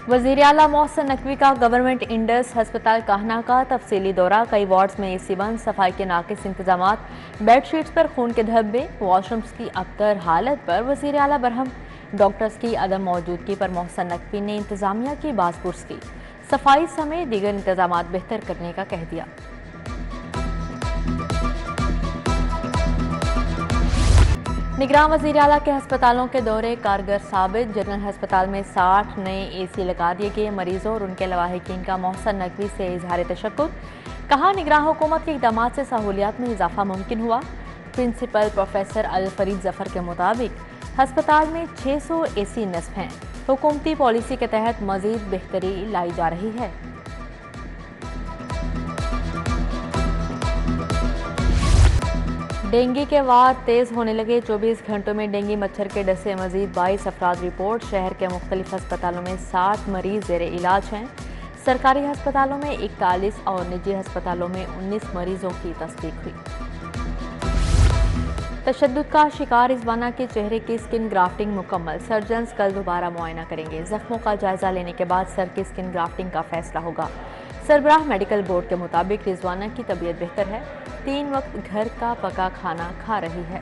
वज़ीर आला मोहसिन नकवी का गवर्नमेंट इंडस अस्पताल काहना का तफसीली दौरा। कई वार्ड्स में एसी बंद, सफाई के नाकिस इंतजामात, बेडशीट्स पर खून के धब्बे, वॉशरूम्स की अबतर हालत पर वज़ीर आला बरहम। डॉक्टर्स की अदम मौजूदगी पर मोहसिन नकवी ने इंतजामिया की बाज़पुरस की। सफाई समेत दीगर इंतजामात बेहतर करने का कह दिया। निगरान वज़ीर आला के अस्पतालों के दौरे कारगर साबित। जनरल अस्पताल में 60 नए एसी लगा दिए गए। मरीजों और उनके लवाहिकीन का मोहसिन नकवी से इजहार तशक्कुर। कहा, निगरान हुकूमत के इक़दामात से सहूलियात में इजाफा मुमकिन हुआ। प्रिंसिपल प्रोफेसर अल फरीद जफर के मुताबिक अस्पताल में 600 एसी नस्ब हैं। हुकूमती पॉलिसी के तहत मजीद बेहतरी लाई जा रही है। डेंगू के वार तेज होने लगे। 24 घंटों में डेंगू मच्छर के डसे मजीद 22 अफराद रिपोर्ट। शहर के मुख्तलिफ अस्पतालों में 60 मरीज जेर इलाज हैं। सरकारी अस्पतालों में 41 और निजी अस्पतालों में 19 मरीजों की तस्दीक हुई। तशद्दुद का शिकार रिजवाना के चेहरे की स्किन ग्राफ्टिंग मुकम्मल। सर्जन्स कल दोबारा मुआयना करेंगे। जख्मों का जायजा लेने के बाद सर की स्किन ग्राफ्टिंग का फैसला होगा। सरबराह मेडिकल बोर्ड के मुताबिक रिजवाना की तबीयत बेहतर है। 3 वक्त घर का पका खाना खा रही है।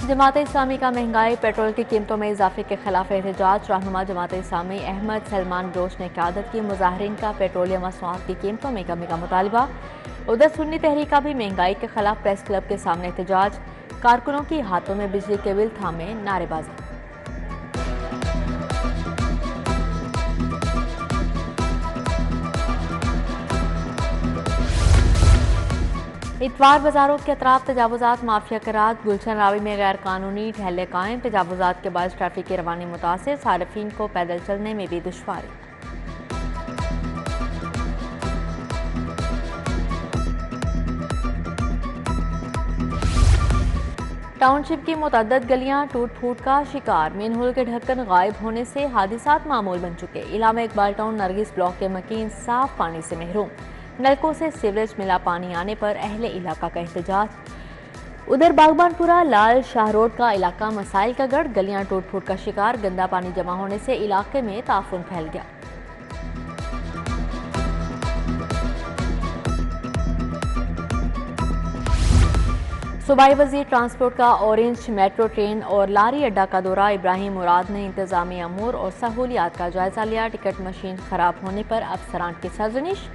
जमात इस्लामी का महंगाई, पेट्रोल की कीमतों में इजाफे के खिलाफ एहतजाज। रहनुमा जमात इस्लामी अहमद सलमान जोश ने क़यादत की। मुजाहिरीन का पेट्रोलियम मसनूआत की कीमतों में कमी का मुतालबा। उधर सुन्नी तहरीक का भी महंगाई के खिलाफ प्रेस क्लब के सामने एहतजाज। कारकुनों की हाथों में बिजली के बिल थामे नारेबाजी। इतवार बाजारों के अतराफ तजावुजात माफिया करात। गुलशन रावी में गैर कानूनी ठहले कायम। तजावुजात के बाद ट्रैफिक की रवानी मुतासिर। सारिफीन को पैदल चलने में भी दुश्वारी। टाउनशिप की मुतअद्दद गलियां टूट फूट का शिकार। मेन होल के ढक्कन गायब होने से हादिसात मामूल बन चुके। इलामा इकबाल टाउन नरगिस ब्लॉक के मकीन साफ पानी से महरूम। नलकों से सीवरेज मिला पानी आने पर अहले इलाका का एहतजाज। उधर बागबानपुरा लाल शाह रोड का इलाका मसाइल का गढ़। गलियां टूट फूट का शिकार। गंदा पानी जमा होने से इलाके में ताफुन फैल गया। सूबाई वजीर ट्रांसपोर्ट का ऑरेंज मेट्रो ट्रेन और लारी अड्डा का दौरा। इब्राहिम मुराद ने इंतजामी अमूर और सहूलियात का जायजा लिया। टिकट मशीन खराब होने पर अफसरान की सरजनिश।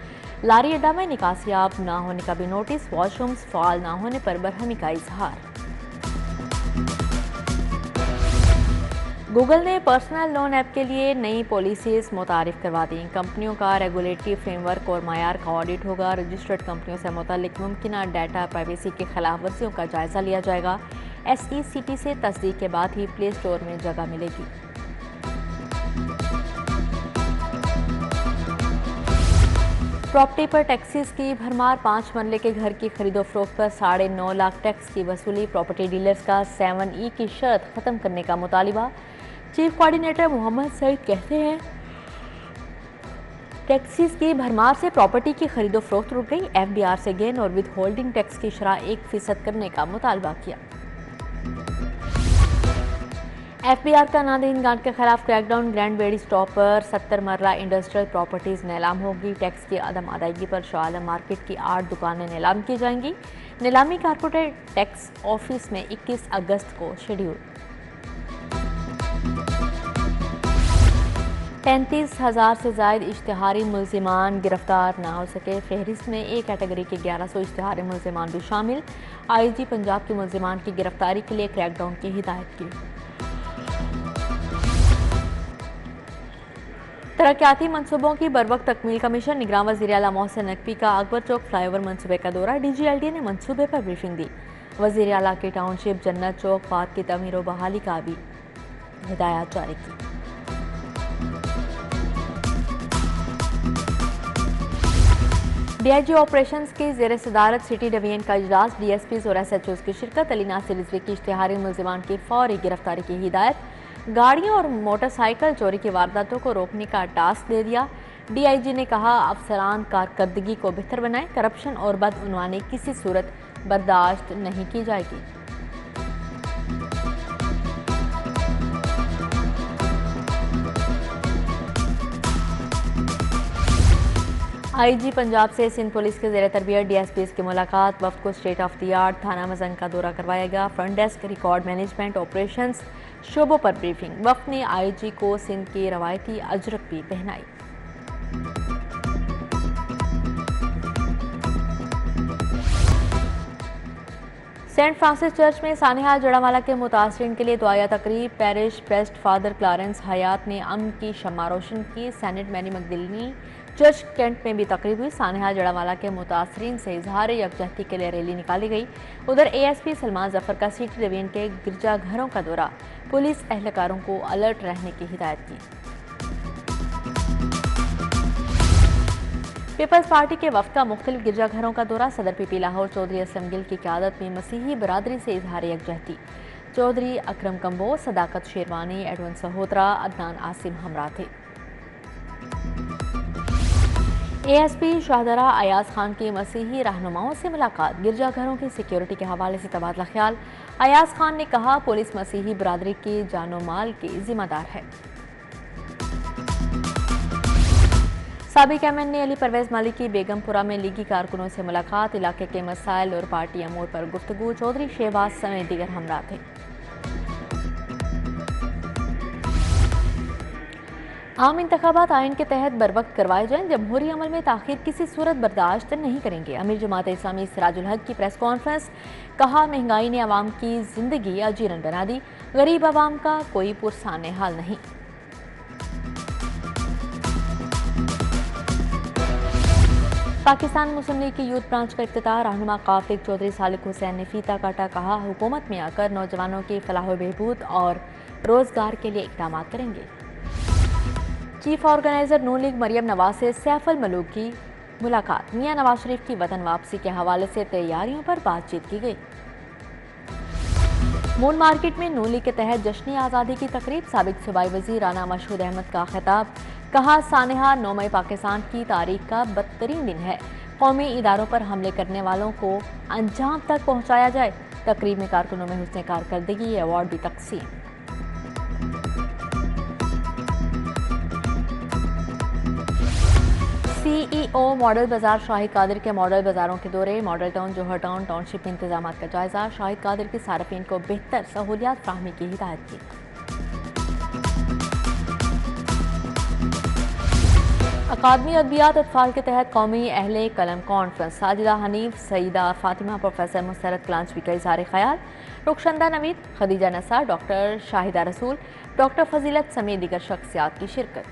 लारी अड्डा में निकासियाब न होने का भी नोटिस। वॉशरूम्स फाल न होने पर बरहमी का इजहार। गूगल ने पर्सनल लोन ऐप के लिए नई पॉलिसीज मुतारिफ करवा दी। कंपनियों का रेगुलेटरी फ्रेमवर्क और मायार का ऑडिट होगा। रजिस्टर्ड कंपनियों से मुतालिक मुमकिन डाटा प्राइवेसी की खिलाफ वर्जियों का जायजा लिया जाएगा। SECP से तस्दीक के बाद ही प्ले स्टोर में जगह मिलेगी। प्रॉपर्टी पर टैक्सेस की भरमार। 5 मरले के घर की खरीदो फरोख्त पर 9.5 लाख टैक्स की वसूली। प्रॉपर्टी डीलर्स का 7E की शर्त खत्म करने का मुतालिबा। चीफ कोऑर्डिनेटर मोहम्मद सईद कहते हैं, टैक्सेस की भरमार से प्रॉपर्टी की खरीदो फरोख्त रुक गई। FBR से गेन और विद होल्डिंग टैक्स की शरह 1% करने का मुतालबा किया। FBR का नादिन गांठ के खिलाफ क्रैकडाउन। ग्रैंड बेड़ी स्टॉप पर 70 मरला इंडस्ट्रियल प्रॉपर्टीज नीलाम होगी। टैक्स की अदम अदायगी पर शाह आलम मार्केट की 8 दुकानें नीलाम की जाएंगी। नीलामी कारपोरेट टैक्स ऑफिस में 21 अगस्त को शेड्यूल। 33,000 से जायद इश्तिहारी मुल्जिमान गिरफ्तार ना हो सके। फहरिस्त में एक कैटेगरी के 1100 इश्तिहारी मुल्जिमान भी शामिल। IG पंजाब के मुल्जिमान की गिरफ्तारी के लिए क्रैकडाउन की हिदायत की। तरक्याती मनसूबों की बरवक्त तकमील का मिशन। निगरान वज़ीर आला मोहसिन नकवी का अकबर चौक फ्लाईओवर मनसूबे का दौरा। DGLD ने मनसूबे पर ब्रीफिंग दी। वज़ीर आला की टाउनशिप जन्नत चौक पार्क की तमीर व बहाली का भी हिदायत जारी की। DIG ऑपरेशंस की ज़ेर सदारत सिटी डिवीजन का इजलास। DSPs और SHOs की शिरकत। अली नासिर रिजवी की इश्तिहारी मुल्जिमान की फौरी गिरफ्तारी की हिदायत। गाड़ियों और मोटरसाइकिल चोरी की वारदातों को रोकने का टास्क दे दिया। DIG ने कहा, अफसरान कारकर्दगी को बेहतर बनाएं। करप्शन और बदउनवानी किसी सूरत बर्दाश्त नहीं की जाएगी। आईजी पंजाब से सिंध पुलिस के ज़ेर तरबियत डीएसपीज़ की मुलाकात। वफ्द को स्टेट ऑफ द आर्ट थाना मजंग का दौरा करवाया गया। Front desk, record management, operations शोबों पर ब्रीफिंग। वफ्द ने आईजी को सिंध की रवायती अजरक भी पहनाई। सेंट फ्रांसिस चर्च में सानिहा जड़ावाला के मुतासरीन के लिए दुआया तकरीब। पैरिश प्रेस्ट फादर क्लारेंस हयात ने अमन की शम्मा रोशन की। सेनेट मैरी मकदिलनी चर्च कैंट में भी तकरीब हुई। सानिहा जड़ावाला के मुतासरीन से इजहार यकजहती के लिए रैली निकाली गई। उधर एएसपी सलमान जफर का सिटी डिवीजन के गिरजाघरों का दौरा। पुलिस एहलकारों को अलर्ट रहने की हिदायत की। पीपल्स पार्टी के वफ्द का मुख्तलिफ गिरजाघरों का दौरा। सदर पीपी लाहौर चौधरी असलम गिल की क़यादत में मसीही बरादरी से इजहार यकजहती। चौधरी अकरम कंबोज, सदाकत शेरवानी, एडवन सहोत्रा, अदनान आसिम हमरा थे। एएसपी शाहदरा अयाज खान की मसीही रहनुमाओं से मुलाकात। गिरजाघरों की सिक्योरिटी के हवाले से तबादला ख्याल। अयाज खान ने कहा, पुलिस मसीही बरादरी की जानो माल की जिम्मेदार है। साबिक एमएन ने अली परवेज मालिकी बेगमपुरा में लीगी कारकुनों से मुलाकात। इलाके के मसाइल और पार्टी अमूर पर गुफ्तगू। चौधरी शहबाज समेत दीगर हमरा थे। आम इंतखाबात आइन के तहत बर वक्त करवाए जाएं। जमहूरी अमल में ताखीर किसी सूरत बर्दाश्त नहीं करेंगे। अमीर जमात इस्लामी सिराजुल हक की प्रेस कॉन्फ्रेंस। कहा, महंगाई ने अवाम की जिंदगी अजीरन बना दी। गरीब अवाम का कोई पुरसाने हाल नहीं। पाकिस्तान मुस्लिम लीग की यूथ ब्रांच का इफ्तिताह। रहनुमा काफिक चौधरी सालिक हुसैन ने फीता काटा। कहा, हुकूमत में आकर नौजवानों की फलाह बहबूद और रोजगार के लिए इक़दाम करेंगे। चीफ ऑर्गेनाइजर नून लीग मरियम नवाज से सैफ अल मलूक की मुलाकात। मियां नवाज शरीफ की वतन वापसी के हवाले से तैयारियों पर बातचीत की गई। मून मार्केट में नून लीग के तहत जश्न आज़ादी की तकरीब। साबिक सूबाई वजीर राना मशहूद अहमद का खिताब। कहा, सानिहा 9 मई पाकिस्तान की तारीख का बदतरीन दिन है। कौमी इदारों पर हमले करने वालों को अंजाम तक पहुंचाया जाए। तकरीब में कारकुनों में हुस्न कारकर्दगी अवार्ड भी तकसीम। सीईओ मॉडल बाजार शाहिद कादिर के मॉडल बाजारों के दौरे। मॉडल टाउन, जौहर टाउन, टाउनशिप इंतजाम का जायजा। शाहिद कादिर की सार्फिन को बेहतर सहूलियात फ्राहमी की हिदायत की। अकादमी अदबियात अतफाल के तहत कौमी अहले कलम कॉन्फ्रेंस। साजिदा हनीफ, सईदा फातिमा, प्रोफेसर मुसरत क्लांचवी का इज़हार ख्याल। रुखशंदा नवीद, खदीजा नसार, डॉक्टर शाहिदा रसूल, डॉक्टर फजीलत समेत दीगर शख्सियात की शिरकत।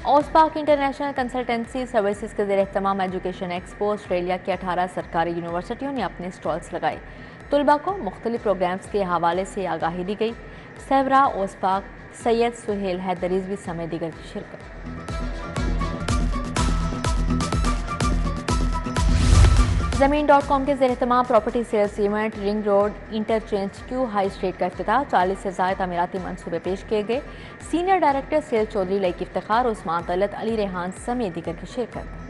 ऑस्पाक इंटरनेशनल कंसल्टेंसी सर्विसेज के ज़ेर एहतमाम एजुकेशन एक्सपो। ऑस्ट्रेलिया की 18 सरकारी यूनिवर्सिटियों ने अपने स्टॉल्स लगाए। तुलबा को मुख्तलिफ प्रोग्राम्स के हवाले से आगाही दी गई। सहबरा, ओस्पाक, सैयद सुहेल हैदरीजवी समेत दीगर की शिरकत। ज़मीन.com के ज़ेर एहतमाम property sales event. Ring road interchange Q high street का इफ्तिताह। 40 से ज़ायद अमीराती मंसूबे पेश किए गए। Senior director sales Chaudhry Laeeq Iftikhar, Usman Talat, Ali Rehan समेत दीगर की शिरकत।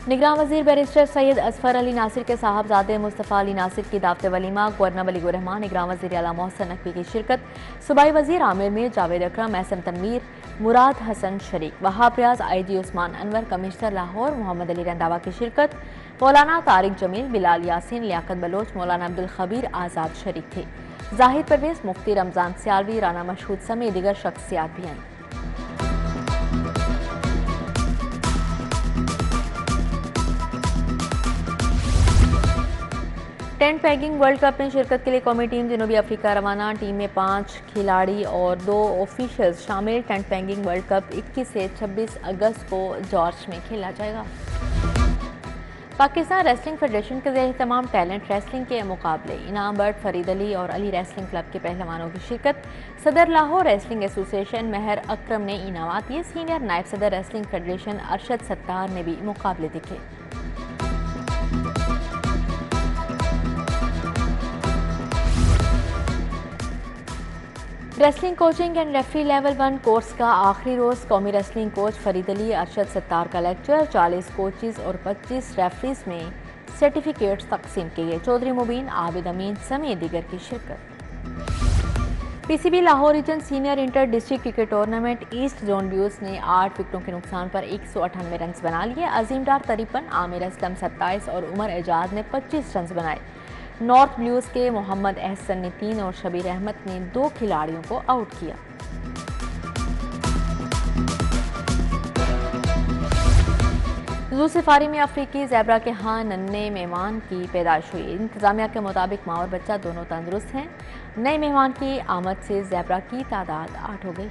निगरान वजीर बैरिस्टर सैयद असफर अली नासिर के साहबजादे मुस्तफ़ा अली नासिर की दावत वलीमा। गवर्नर मलिक रहमान, निगरान वजीर आला मोहसन नकवी की शिरकत। सूबाई वजीर आमिर मीर, जावेद अकरम, एहसन तनवीर, मुराद हसन शरीक। वहाब रियाज, आईजी उस्मान अनवर, कमिश्नर लाहौर मोहम्मद अली रंधावा की शिरकत। मौलाना तारिक जमील, बिलाल यासीन, लियाकत बलोच, मौलाना अब्दुल खबीर आज़ाद शरीक थे। जाहिद परवेज, मुफ्ती रमजान सियालवी, राना मशहूद समेत दीगर शख्सियात भी आईं। टेंट पैगिंग वर्ल्ड कप में शिरकत के लिए कौमी टीम जनूबी अफ्रीका रवाना। टीम में 5 खिलाड़ी और 2 ऑफिशियल्स शामिल। टेंट पैगिंग वर्ल्ड कप 21 से 26 अगस्त को जॉर्ज में खेला जाएगा। पाकिस्तान रेसलिंग फेडरेशन के ज़ेर एहतमाम टैलेंट रेसलिंग के मुकाबले। इनाम बर्ड, फरीद अली और अली रेसलिंग क्लब के पहलवानों की शिरकत। सदर लाहौर रेसलिंग एसोसिएशन महर अकरम ने इनामात दिए। सीनियर नायब सदर रेसलिंग फेडरेशन अरशद सत्तार ने भी मुकाबले दिखे। Wrestling coaching and referee level 1 course का आखिरी रोज़। कौमी रेसलिंग कोच फरीद अली, अरशद सत्तार का लेक्चर। 40 कोचेस और 25 रेफरीज में सर्टिफिकेट्स तकसीम किए गए। चौधरी मुबीन, आबिद अमीन समेत दीगर की शिरकत। PCB Lahore region senior inter district cricket tournament east zone blues ने 8 विकेटों के नुकसान पर 198 रन बना लिए। अजीम डार 53, आमिर असलम 27 और उमर एजाज ने 25 रन बनाए। नॉर्थ ब्लूज के मोहम्मद अहसन ने 3 और शबीर अहमद ने 2 खिलाड़ियों को आउट किया। जू सफारी में अफ्रीकी ज़ेबरा के यहाँ नन्हे मेहमान की पैदाइश हुई। इंतजामिया के मुताबिक माँ और बच्चा दोनों तंदुरुस्त हैं। नए मेहमान की आमद से ज़ेबरा की तादाद 8 हो गई।